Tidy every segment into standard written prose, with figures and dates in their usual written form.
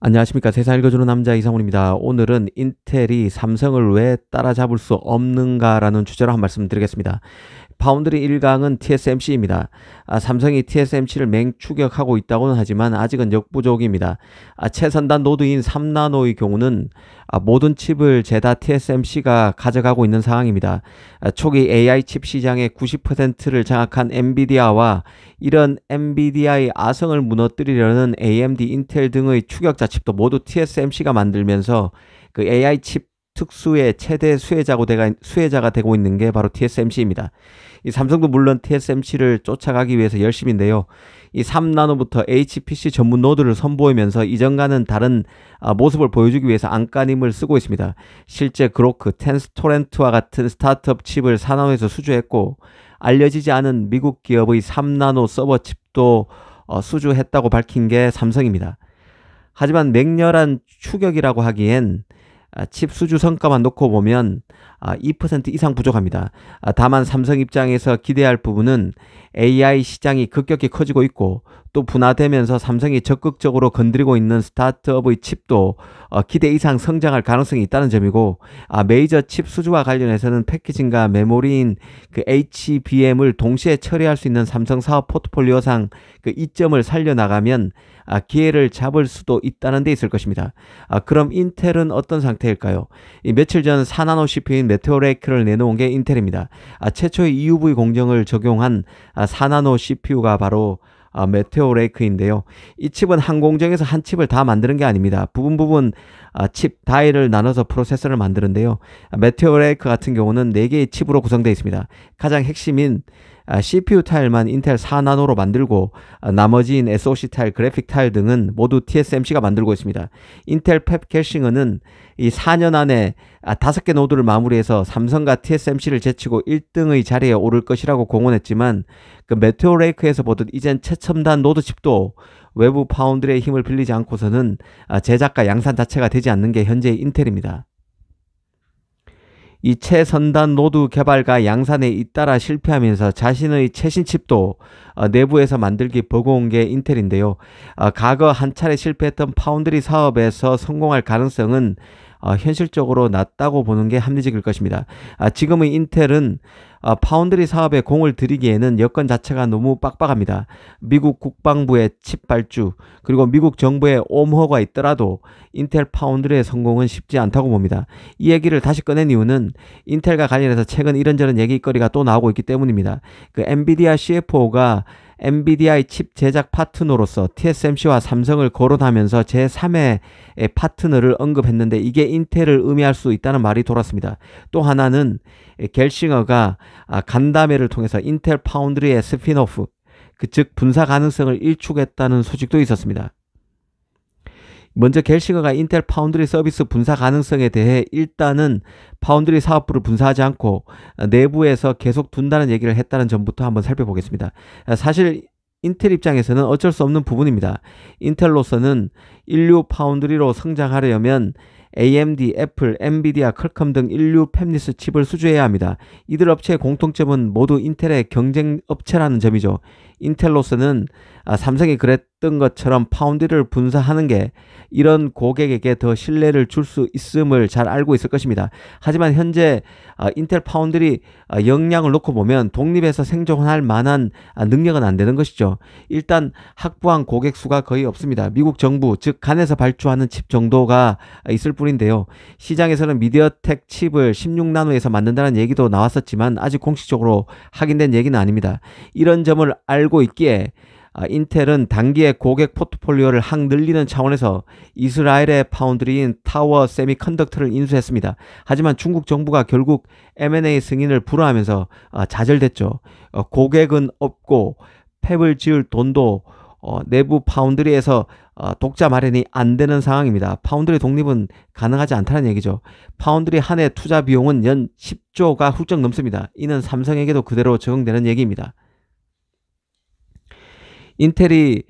안녕하십니까. 세상 읽어주는 남자 이상훈입니다. 오늘은 인텔이 삼성을 왜 따라잡을 수 없는가라는 주제로 한 말씀 드리겠습니다. 파운드리 1강은 TSMC입니다. 삼성이 TSMC를 맹추격하고 있다고는 하지만 아직은 역부족입니다. 최선단 노드인 3나노의 경우는 모든 칩을 죄다 TSMC가 가져가고 있는 상황입니다. 초기 AI 칩 시장의 90%를 장악한 엔비디아와 이런 엔비디아의 아성을 무너뜨리려는 AMD, 인텔 등의 추격자 칩도 모두 TSMC가 만들면서 그 AI 칩 특수의 최대 수혜자가 되고 있는 게 바로 TSMC입니다. 이 삼성도 물론 TSMC를 쫓아가기 위해서 열심인데요. 이 3나노부터 HPC 전문 노드를 선보이면서 이전과는 다른 모습을 보여주기 위해서 안간힘을 쓰고 있습니다. 실제 그로크, 텐스토렌트와 같은 스타트업 칩을 4나노에서 수주했고, 알려지지 않은 미국 기업의 3나노 서버 칩도 수주했다고 밝힌 게 삼성입니다. 하지만 맹렬한 추격이라고 하기엔 칩 수주 성과만 놓고 보면 2% 이상 부족합니다. 다만 삼성 입장에서 기대할 부분은 AI 시장이 급격히 커지고 있고, 또 분화되면서 삼성이 적극적으로 건드리고 있는 스타트업의 칩도 기대 이상 성장할 가능성이 있다는 점이고, 메이저 칩 수주와 관련해서는 패키징과 메모리인 그 HBM을 동시에 처리할 수 있는 삼성 사업 포트폴리오상 그 이점을 살려나가면 기회를 잡을 수도 있다는 데 있을 것입니다. 그럼 인텔은 어떤 상태일까요? 며칠 전 4나노 CPU인 메테오 레이크를 내놓은 게 인텔입니다. 최초의 EUV 공정을 적용한 4나노 CPU가 바로 메테오 레이크인데요. 이 칩은 한 공정에서 한 칩을 다 만드는 게 아닙니다. 부분 칩 다이를 나눠서 프로세서를 만드는데요. 메테오 레이크 같은 경우는 4개의 칩으로 구성되어 있습니다. 가장 핵심인 CPU 타일만 인텔 4나노로 만들고, 나머지인 SoC 타일, 그래픽 타일 등은 모두 TSMC가 만들고 있습니다. 인텔 팹 캐싱어는 이 4년 안에 5개 노드를 마무리해서 삼성과 TSMC를 제치고 1등의 자리에 오를 것이라고 공언했지만, 그 메테오 레이크에서 보듯 이젠 최첨단 노드 칩도 외부 파운드리의 힘을 빌리지 않고서는 제작과 양산 자체가 되지 않는 게 현재의 인텔입니다. 이 최선단 노드 개발과 양산에 잇따라 실패하면서 자신의 최신 칩도 내부에서 만들기 버거운 게 인텔인데요. 과거 한 차례 실패했던 파운드리 사업에서 성공할 가능성은 현실적으로 낮다고 보는 게 합리적일 것입니다. 지금의 인텔은 파운드리 사업에 공을 들이기에는 여건 자체가 너무 빡빡합니다. 미국 국방부의 칩 발주, 그리고 미국 정부의 옴허가 있더라도 인텔 파운드리의 성공은 쉽지 않다고 봅니다. 이 얘기를 다시 꺼낸 이유는 인텔과 관련해서 최근 이런저런 얘기거리가 또 나오고 있기 때문입니다. 그 엔비디아 CFO가 엔비디아의 칩 제작 파트너로서 TSMC와 삼성을 거론하면서 제3의 파트너를 언급했는데, 이게 인텔을 의미할 수 있다는 말이 돌았습니다. 또 하나는 겔싱어가 간담회를 통해서 인텔 파운드리의 스핀오프, 즉 분사 가능성을 일축했다는 소식도 있었습니다. 먼저 겔싱어가 인텔 파운드리 서비스 분사 가능성에 대해 일단은 파운드리 사업부를 분사하지 않고 내부에서 계속 둔다는 얘기를 했다는 점부터 한번 살펴보겠습니다. 사실 인텔 입장에서는 어쩔 수 없는 부분입니다. 인텔로서는 인류 파운드리로 성장하려면 AMD, 애플, 엔비디아, 퀄컴 등 인류 팹리스 칩을 수주해야 합니다. 이들 업체의 공통점은 모두 인텔의 경쟁 업체라는 점이죠. 인텔로서는 삼성이 그랬던 것처럼 파운드리를 분사하는 게 이런 고객에게 더 신뢰를 줄 수 있음을 잘 알고 있을 것입니다. 하지만 현재 인텔 파운드리 역량을 놓고 보면 독립해서 생존할 만한 능력은 안 되는 것이죠. 일단 확보한 고객 수가 거의 없습니다. 미국 정부, 즉 간에서 발주하는 칩 정도가 있을 뿐인데요. 시장에서는 미디어텍 칩을 16나노에서 만든다는 얘기도 나왔었지만 아직 공식적으로 확인된 얘기는 아닙니다. 이런 점을 알고 있기에 인텔은 단기에 고객 포트폴리오를 확 늘리는 차원에서 이스라엘의 파운드리인 타워 세미컨덕터를 인수했습니다. 하지만 중국 정부가 결국 M&A 승인을 불허하면서 좌절됐죠. 고객은 없고 팹을 지을 돈도 내부 파운드리에서 독자 마련이 안 되는 상황입니다. 파운드리 독립은 가능하지 않다는 얘기죠. 파운드리 한 해 투자 비용은 연 10조가 훌쩍 넘습니다. 이는 삼성에게도 그대로 적용되는 얘기입니다. 인텔이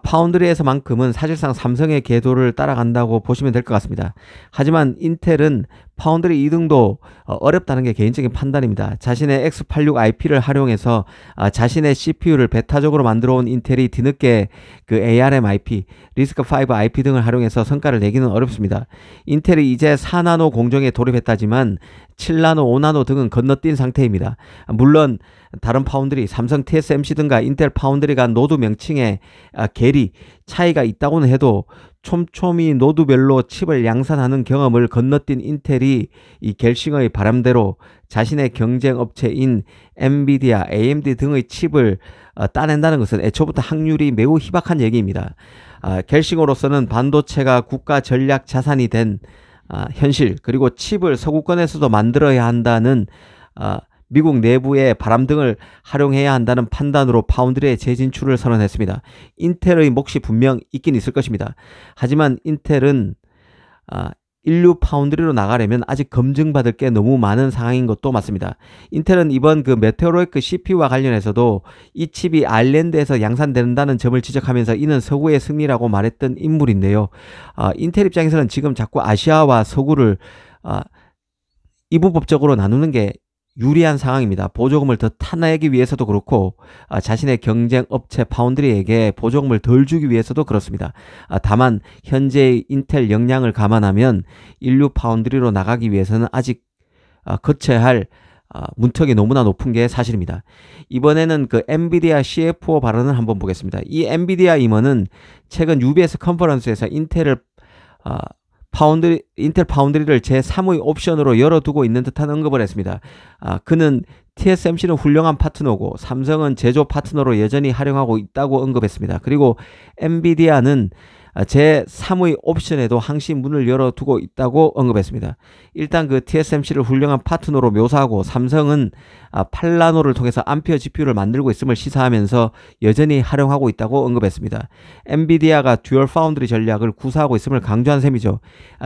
파운드리에서만큼은 사실상 삼성의 궤도를 따라간다고 보시면 될 것 같습니다. 하지만 인텔은 파운드리 2등도 어렵다는 게 개인적인 판단입니다. 자신의 X86 IP를 활용해서 자신의 CPU를 배타적으로 만들어 온 인텔이 뒤늦게 그 ARM IP, 리스크5 IP 등을 활용해서 성과를 내기는 어렵습니다. 인텔이 이제 4나노 공정에 돌입했다지만 7나노, 5나노 등은 건너뛴 상태입니다. 물론 다른 파운드리, 삼성 TSMC 등과 인텔 파운드리 간 노드 명칭의 괴리, 차이가 있다고는 해도 촘촘히 노드별로 칩을 양산하는 경험을 건너뛴 인텔이 이 겔싱의 바람대로 자신의 경쟁 업체인 엔비디아, AMD 등의 칩을 따낸다는 것은 애초부터 확률이 매우 희박한 얘기입니다. 겔싱으로서는 반도체가 국가 전략 자산이 된 현실, 그리고 칩을 서구권에서도 만들어야 한다는 미국 내부의 바람 등을 활용해야 한다는 판단으로 파운드리의 재진출을 선언했습니다. 인텔의 몫이 분명 있긴 있을 것입니다. 하지만 인텔은 인류 파운드리로 나가려면 아직 검증받을 게 너무 많은 상황인 것도 맞습니다. 인텔은 이번 그 메테오로이크 CPU와 관련해서도 이 칩이 아일랜드에서 양산된다는 점을 지적하면서 이는 서구의 승리라고 말했던 인물인데요. 인텔 입장에서는 지금 자꾸 아시아와 서구를 이분법적으로 나누는 게 유리한 상황입니다. 보조금을 더 타내기 위해서도 그렇고 자신의 경쟁 업체 파운드리에게 보조금을 덜 주기 위해서도 그렇습니다. 다만 현재의 인텔 역량을 감안하면 인류 파운드리로 나가기 위해서는 아직 거쳐야 할 문턱이 너무나 높은 게 사실입니다. 이번에는 그 엔비디아 CFO 발언을 한번 보겠습니다. 이 엔비디아 임원은 최근 UBS 컨퍼런스에서 인텔 파운드리를 제3의 옵션으로 열어두고 있는 듯한 언급을 했습니다. 그는 TSMC는 훌륭한 파트너고 삼성은 제조 파트너로 여전히 활용하고 있다고 언급했습니다. 그리고 엔비디아는 제3의 옵션에도 항시 문을 열어두고 있다고 언급했습니다. 일단 그 TSMC를 훌륭한 파트너로 묘사하고 삼성은 8나노를 통해서 암피어 GPU를 만들고 있음을 시사하면서 여전히 활용하고 있다고 언급했습니다. 엔비디아가 듀얼 파운드리 전략을 구사하고 있음을 강조한 셈이죠.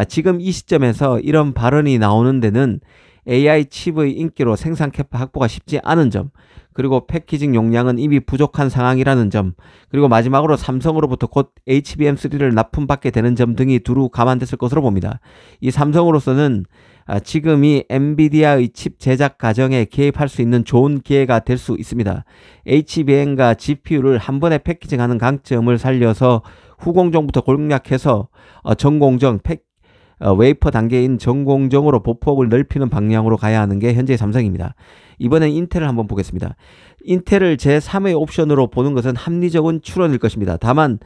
지금 이 시점에서 이런 발언이 나오는 데는 AI 칩의 인기로 생산 캐파 확보가 쉽지 않은 점, 그리고 패키징 용량은 이미 부족한 상황이라는 점, 그리고 마지막으로 삼성으로부터 곧 HBM3를 납품받게 되는 점 등이 두루 감안됐을 것으로 봅니다. 이 삼성으로서는 지금이 엔비디아의 칩 제작 과정에 개입할 수 있는 좋은 기회가 될 수 있습니다. HBM과 GPU를 한 번에 패키징하는 강점을 살려서 후공정부터 공략해서 전공정, 웨이퍼 단계인 전공정으로 보폭을 넓히는 방향으로 가야 하는 게 현재 삼성입니다. 이번엔 인텔을 한번 보겠습니다. 인텔을 제3의 옵션으로 보는 것은 합리적인 추론일 것입니다. 다만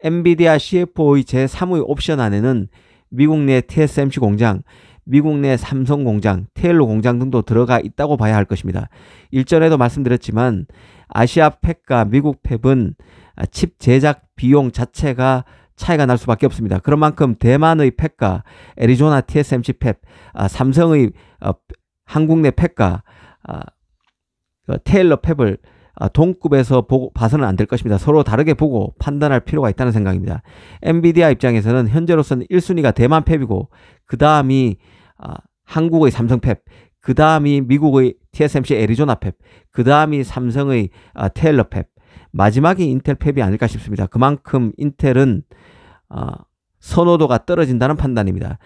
엔비디아 CFO의 제3의 옵션 안에는 미국 내 TSMC 공장, 미국 내 삼성 공장, 테일러 공장 등도 들어가 있다고 봐야 할 것입니다. 일전에도 말씀드렸지만 아시아 팹과 미국 팹은 칩 제작 비용 자체가 차이가 날 수밖에 없습니다. 그런 만큼 대만의 팹과 애리조나 TSMC 팹, 삼성의 한국 내 팹과 테일러 팹을 동급에서 봐서는 안 될 것입니다. 서로 다르게 보고 판단할 필요가 있다는 생각입니다. 엔비디아 입장에서는 현재로서는 1순위가 대만 팹이고 그 다음이 한국의 삼성 팹, 그 다음이 미국의 TSMC 애리조나 팹, 그 다음이 삼성의 테일러 팹, 마지막이 인텔 팹이 아닐까 싶습니다. 그만큼 인텔은 선호도가 떨어진다는 판단입니다.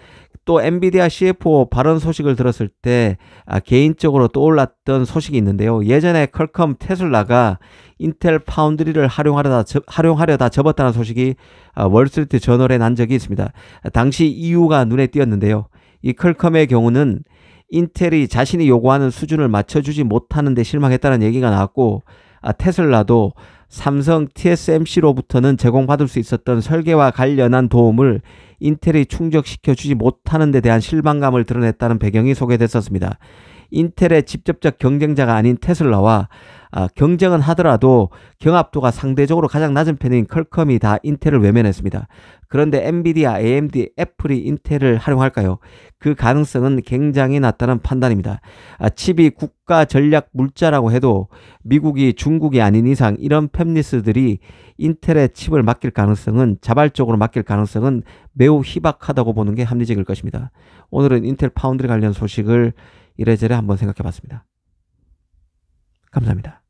또 엔비디아 CFO 발언 소식을 들었을 때 개인적으로 떠올랐던 소식이 있는데요. 예전에 퀄컴 테슬라가 인텔 파운드리를 활용하려다 접었다는 소식이 월스트리트 저널에 난 적이 있습니다. 당시 이유가 눈에 띄었는데요. 이 퀄컴의 경우는 인텔이 자신이 요구하는 수준을 맞춰주지 못하는 데 실망했다는 얘기가 나왔고, 테슬라도 삼성 TSMC로부터는 제공받을 수 있었던 설계와 관련한 도움을 인텔이 충족시켜주지 못하는 데 대한 실망감을 드러냈다는 배경이 소개됐었습니다. 인텔의 직접적 경쟁자가 아닌 테슬라와 경쟁은 하더라도 경합도가 상대적으로 가장 낮은 편인 퀄컴이 다 인텔을 외면했습니다. 그런데 엔비디아, AMD, 애플이 인텔을 활용할까요? 그 가능성은 굉장히 낮다는 판단입니다. 칩이 국가 전략 물자라고 해도 미국이 중국이 아닌 이상 이런 팹리스들이 인텔의 칩을 맡길 가능성은, 자발적으로 맡길 가능성은 매우 희박하다고 보는 게 합리적일 것입니다. 오늘은 인텔 파운드리 관련 소식을 이래저래 한번 생각해 봤습니다. 감사합니다.